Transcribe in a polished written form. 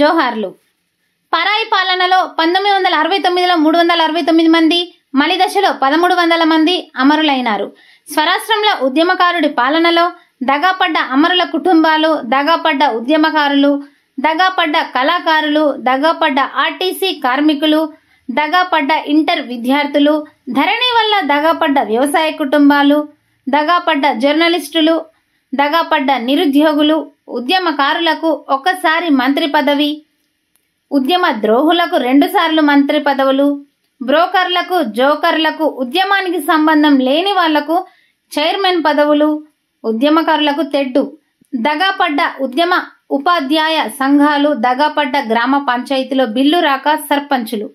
జోహార్లు. పరాయి పాలనలో 1969లో 369 మంది, మలిదశలో 1300 మంది అమరులైనారు. స్వరాష్ట్రంలో ఉద్యమకారుడి పాలనలో దగాపడ్డ అమరుల కుటుంబాలు, దగాపడ్డ ఉద్యమకారులు, దగాపడ్డ కళాకారులు, దగాపడ్డ ఆర్టీసీ కార్మికులు, దగాపడ్డ ఇంటర్ విద్యార్థులు, ధరణి వల్ల దగాపడ్డ వ్యవసాయ కుటుంబాలు, దగాపడ్డ జర్నలిస్టులు, దగాపడ్డ నిరుద్యోగులు, ఉద్యమకారులకు ఒక్కసారి మంత్రి పదవి, ఉద్యమ ద్రోహులకు 2 సార్లు మంత్రి పదవులు, బ్రోకర్లకు, జోకర్లకు, ఉద్యమానికి సంబంధం లేని వాళ్లకు చైర్మన్ పదవులు, ఉద్యమకారులకు తెడ్డు, దగాపడ్డ ఉద్యమ ఉపాధ్యాయ సంఘాలు, దగాపడ్డ గ్రామ పంచాయతీలో బిల్లు రాక సర్పంచులు.